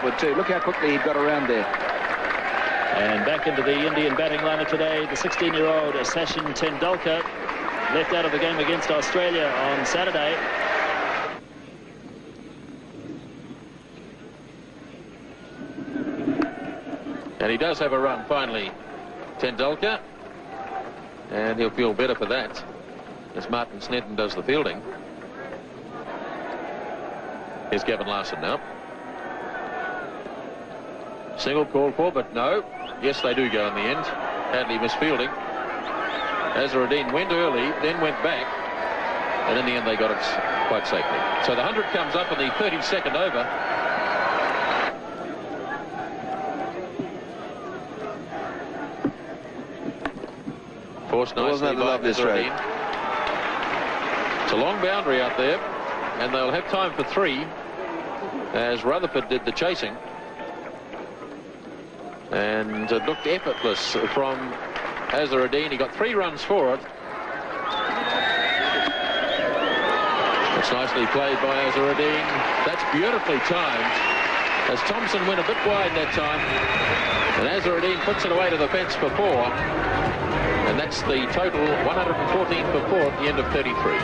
good too. Look how quickly he got around there. And back into the Indian batting lineup today, the 16-year-old Sachin Tendulkar, left out of the game against Australia on Saturday. And he does have a run finally, Tendulkar, and he'll feel better for that as Martin Snedden does the fielding. Here's Gavin Larson now. Single called for, but no. Yes, they do go in the end. Hadley misfielding. Azharuddin went early, then went back, and in the end they got it quite safely. So the 100 comes up in the 32nd over. Forced nicely by Azharuddin. It's a long boundary out there, and they'll have time for 3 as Rutherford did the chasing. And it looked effortless from Azharuddin. He got 3 runs for it. It's nicely played by Azharuddin. That's beautifully timed as Thompson went a bit wide that time. And Azharuddin puts it away to the fence for 4. And that's the total, 114 for 4 at the end of 33.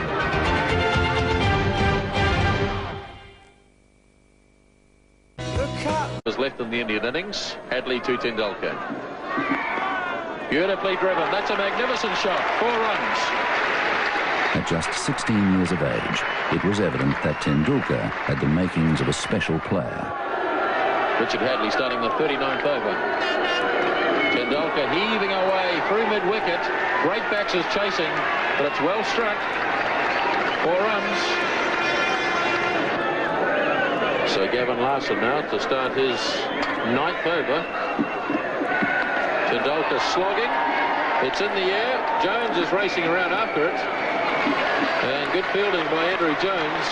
Was left in the Indian innings. Hadley to Tendulkar. Beautifully driven. That's a magnificent shot. 4 runs. At just 16 years of age, it was evident that Tendulkar had the makings of a special player. Richard Hadley starting the 39th over. Tendulkar heaving away through mid-wicket. Great backs is chasing, but it's well struck. 4 runs. So Gavin Larson now to start his 9th over. Tendulkar slogging. It's in the air. Jones is racing around after it. And good fielding by Andrew Jones.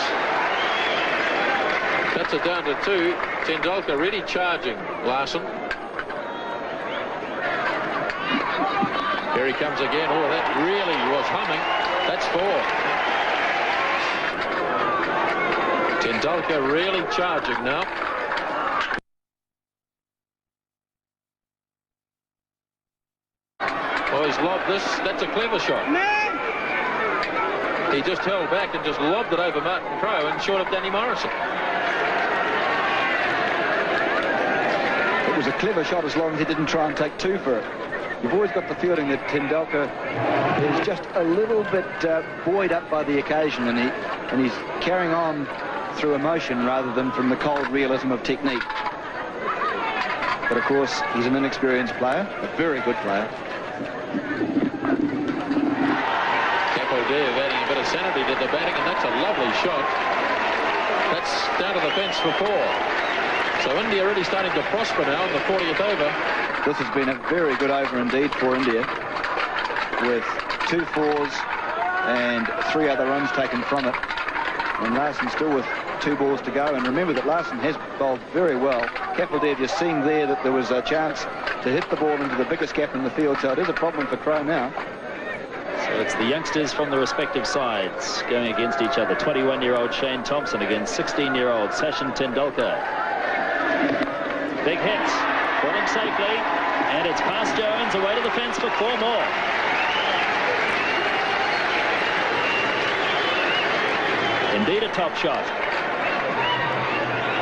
That's it down to 2. Tendulkar really charging Larson. Here he comes again. Oh, that really was humming. That's 4. Tendulkar really charging now. Oh, he's lobbed this. That's a clever shot. He just held back and just lobbed it over Martin Crowe and short of Danny Morrison. It was a clever shot as long as he didn't try and take 2 for it. You've always got the feeling that Tendulkar is just a little bit buoyed up by the occasion, and he's carrying on through emotion rather than from the cold realism of technique. But of course, he's an inexperienced player, a very good player. Capodiev adding a bit of sanity to the batting, and that's a lovely shot. That's down to the fence for 4. So India really starting to prosper now in the 40th over. This has been a very good over indeed for India, with 2 4s and 3 other runs taken from it. And Larson still with 2 balls to go. And remember that Larson has bowled very well. Capaldev just seeing there that there was a chance to hit the ball into the biggest gap in the field. So it is a problem for Crowe now. So it's the youngsters from the respective sides going against each other. 21-year-old Shane Thompson against 16-year-old Sachin Tendulkar. Big hit. Brought him safely. And it's past Jones, away to the fence for 4 more. Indeed a top shot.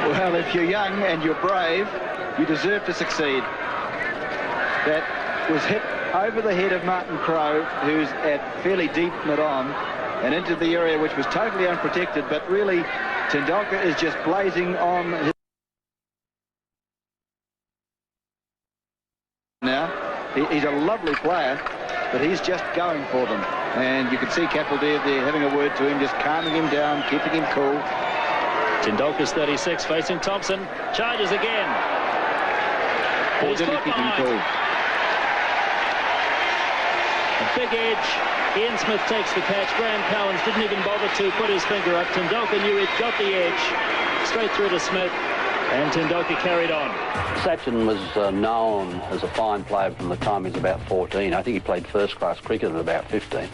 Well, if you're young and you're brave, you deserve to succeed. That was hit over the head of Martin Crowe, who's at fairly deep mid-on, and into the area which was totally unprotected, but really Tendulkar is just blazing on his... Now, he's a lovely player, but he's just going for them. And you can see Capaldev there having a word to him, just calming him down, keeping him cool. Tendulkar's 36, facing Thompson. Charges again. Or did he keep him cool? A big edge. Ian Smith takes the catch. Graham Cowans didn't even bother to put his finger up. Tendulkar knew he'd got the edge. Straight through to Smith. And Tendulkar carried on. Sachin was known as a fine player from the time he was about 14. I think he played first-class cricket at about 15.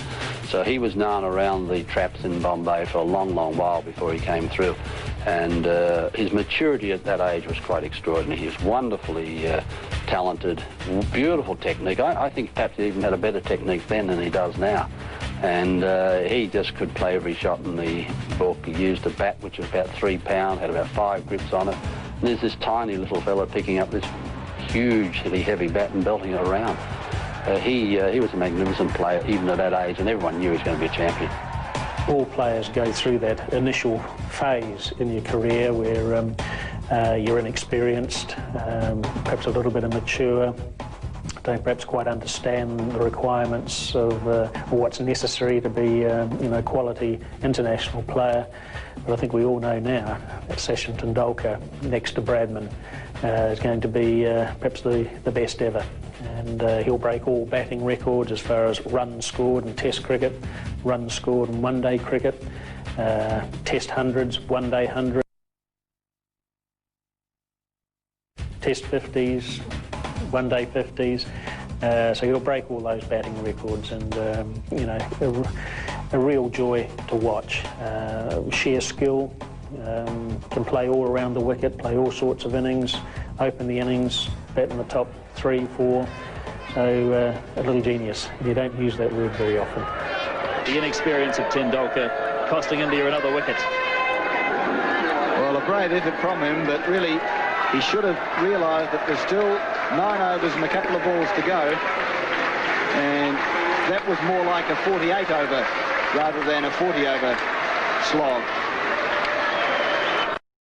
So he was known around the traps in Bombay for a long, long while before he came through. And his maturity at that age was quite extraordinary. He was wonderfully talented, beautiful technique. I think perhaps he even had a better technique then than he does now. And he just could play every shot in the book. He used a bat which was about 3 pound, had about 5 grips on it. And there's this tiny little fella picking up this hugely heavy bat and belting it around. He was a magnificent player even at that age, and everyone knew he was going to be a champion. All players go through that initial phase in your career where you're inexperienced, perhaps a little bit immature, don't perhaps quite understand the requirements of what's necessary to be a quality international player. But I think we all know now that Sachin Tendulkar, next to Bradman, is going to be perhaps the best ever. And he'll break all batting records as far as runs scored in Test cricket, runs scored in one-day cricket, Test hundreds, one-day hundreds, Test 50s, one-day 50s. So he'll break all those batting records, and a real joy to watch. Sheer skill, can play all around the wicket, play all sorts of innings, open the innings, bat in the top 3, 4. So a little genius. You don't use that word very often. The inexperience of Tendulkar costing India another wicket. Well, a great effort from him, but really he should have realised that there's still 9 overs and a couple of balls to go, and that was more like a 48 over rather than a 40 over slog.